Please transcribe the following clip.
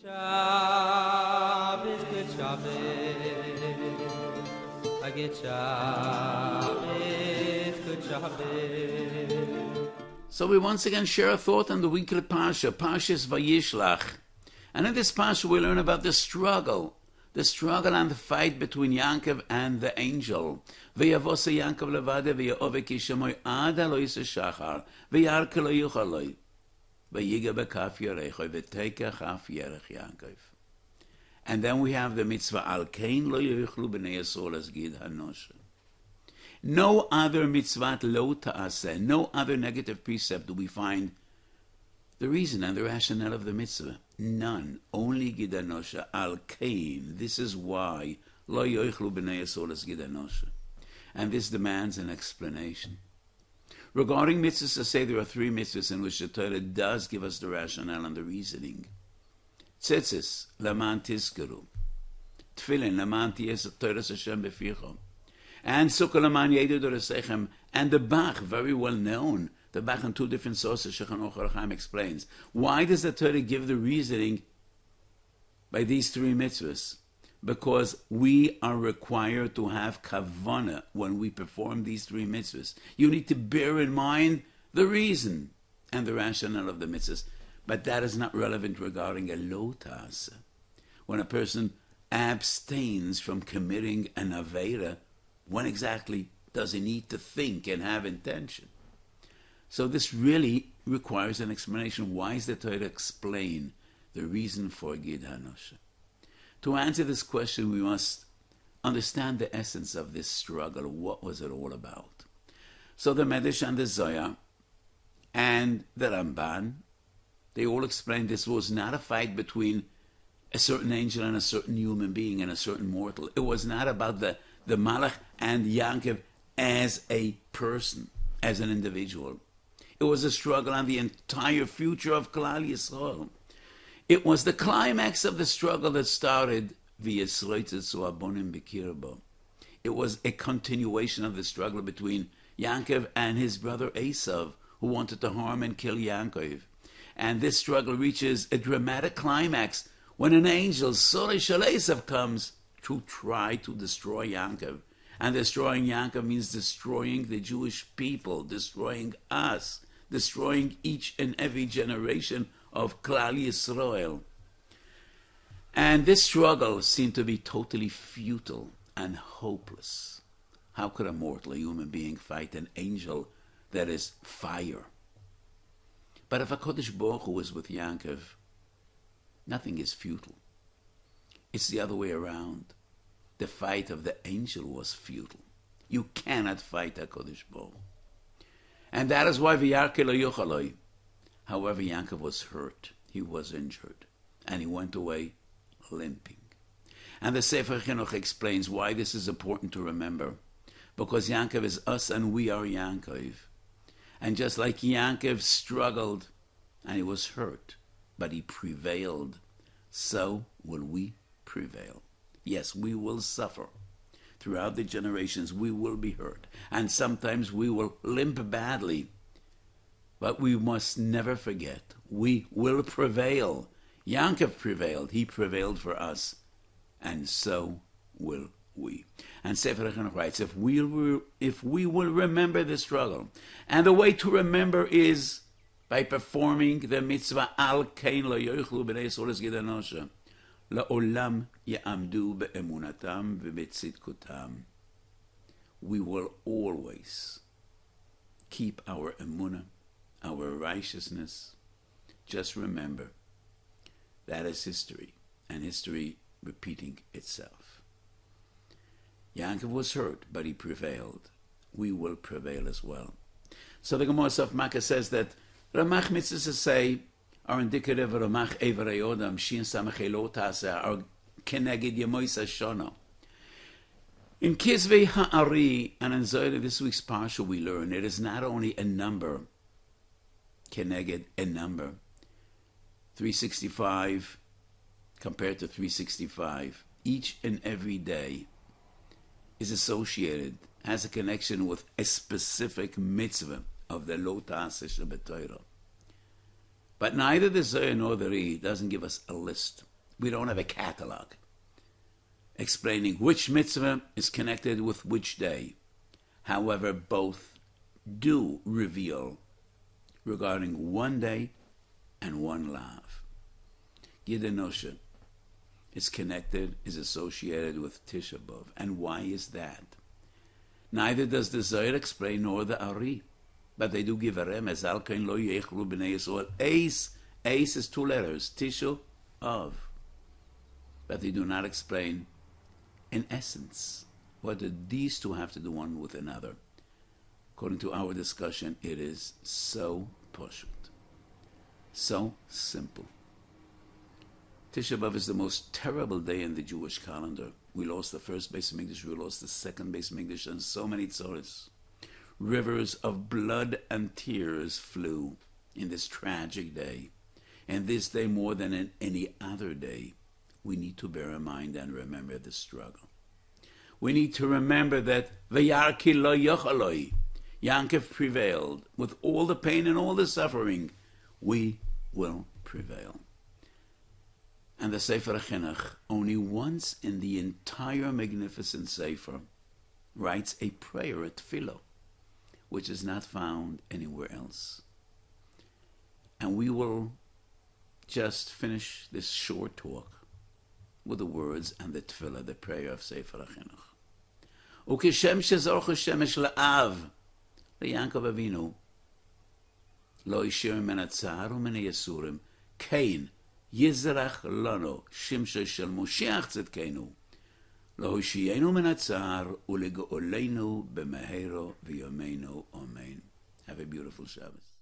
Shabbos, good Shabbos. I get Shabbos, good Shabbos. So we once again share a thought on the weekly Parsha, Parshas Vayishlach. And in this Parsha we learn about the struggle and the fight between Yaakov and the angel. V'yavosa Yaakov levade v'ya'ove kishamoy ad alo yisa shachar v'yarke lo yuchaloi v'yiga bekaf yerechoy v'teika chaf yerech Yaakov. And then we have the mitzvah al kein lo yuchlu b'nei Yisrael as gid hanoshe. No other mitzvah lo ta'aseh, no other negative precept do we find the reason and the rationale of the mitzvah. None. Only gidanosha al kain. This is why lo yoichlu b'nei Yisrael as gidanosha. And this demands an explanation. Regarding mitzvahs, I say there are three mitzvahs in which the Torah does give us the rationale and the reasoning. Tzitzis, laman tizkeru. Tefillin, laman tiyes Torah Hashem befichom. And Sukkah laman yedu dorasechem. And the Bach, very well known. The Bach in two different sources, Shulchan Aruch Chaim explains. Why does the Torah give the reasoning by these three mitzvahs? Because we are required to have kavanah when we perform these three mitzvahs. You need to bear in mind the reason and the rationale of the mitzvahs. But that is not relevant regarding a lo ta'aseh. When a person abstains from committing an aveira, when exactly does he need to think and have intention? So this really requires an explanation. Why is the Torah explain the reason for Gid HaNoshe? To answer this question, we must understand the essence of this struggle. What was it all about? So the Medrash and the Zohar and the Ramban, they all explained this was not a fight between a certain angel and a certain human being and a certain mortal. It was not about the Malach and Yaakov as a person, as an individual. It was a struggle on the entire future of Klal Yisrael. It was the climax of the struggle that started Vayishlach abonim b'kirbo. It was a continuation of the struggle between Yaakov and his brother Esav, who wanted to harm and kill Yaakov. And this struggle reaches a dramatic climax when an angel, Sorei Shel Esav, comes to try to destroy Yaakov. And destroying Yaakov means destroying the Jewish people, destroying us, destroying each and every generation of Klal Yisrael. And this struggle seemed to be totally futile and hopeless. How could a mortal, a human being, fight an angel that is fire? But if HaKadosh Baruch Hu is with Yaakov, nothing is futile. It's the other way around. The fight of the angel was futile. You cannot fight HaKadosh Baruch Hu. And that is why V'yarke lo yuchaloi. However, Yaakov was hurt. He was injured. And he went away limping. And the Sefer Chinuch explains why this is important to remember. Because Yaakov is us and we are Yaakov. And just like Yaakov struggled and he was hurt, but he prevailed, so will we prevail. Yes, we will suffer. Throughout the generations, we will be hurt. And sometimes we will limp badly. But we must never forget, we will prevail. Yaakov prevailed. He prevailed for us. And so will we. And Sefer HaChinuch writes, if we will remember the struggle, and the way to remember is by performing the mitzvah, Al Kein Lo Yoichlu B'nei Yisrael Es Gid HaNoshe, La'olam Ya'amdu Be'emunatam Ve'betzidkutam. We will always keep our emunah, our righteousness. Just remember, that is history, and history repeating itself. Yaakov was hurt, but he prevailed. We will prevail as well. So the Gemara of Makkah says that Ramach mitzvahs say are indicative of Ramach Ever Yodam, Shin Samach Elot Taseh, are Keneged Yemois Hashanah. In Kisvei Ha'ari, and in Zohar, this week's Parsha, we learn it is not only a number, Keneged, a number, 365 compared to 365. Each and every day is associated, has a connection with a specific mitzvah of the Lo Ta'aseh Sheb'Torah. But neither the Zohar nor the Ri doesn't give us a list. We don't have a catalog explaining which mitzvah is connected with which day. However, both do reveal regarding one day and one lav. Gidenosha is connected, is associated with Tisha B'Av. And why is that? Neither does the Zohar explain nor the Ari, but they do give a remez. Al kain lo yechlu b'nei Yisrael. Eis is 2 letters, Tisha B'Av. But they do not explain, in essence, what do these two have to do one with another. According to our discussion, it is so poshut, so simple. Tisha B'Av is the most terrible day in the Jewish calendar. We lost the first Beis Hamikdash, we lost the second Beis Hamikdash, and so many tzoros. Rivers of blood and tears flew in this tragic day. And this day, more than in any other day, we need to bear in mind and remember the struggle. We need to remember that Vayarki lo yochaloi, Yankov prevailed. With all the pain and all the suffering, we will prevail. And the Sefer HaChinuch, only once in the entire magnificent Sefer, writes a prayer, a tefillah, which is not found anywhere else. And we will just finish this short talk with the words and the tefillah, the prayer of Sefer HaChinuch. Ukeshem shezorcha shemesh la'av, leYankov Avinu, lo yishir min hatzar u'min ha'yasurim, kein yizrach lano shimsha shel Moshiach tzedkenu, lo yishiyenu min hatzar u'lege'olenu b'mehero v'yomeinu. Amen. Have a beautiful Shabbos.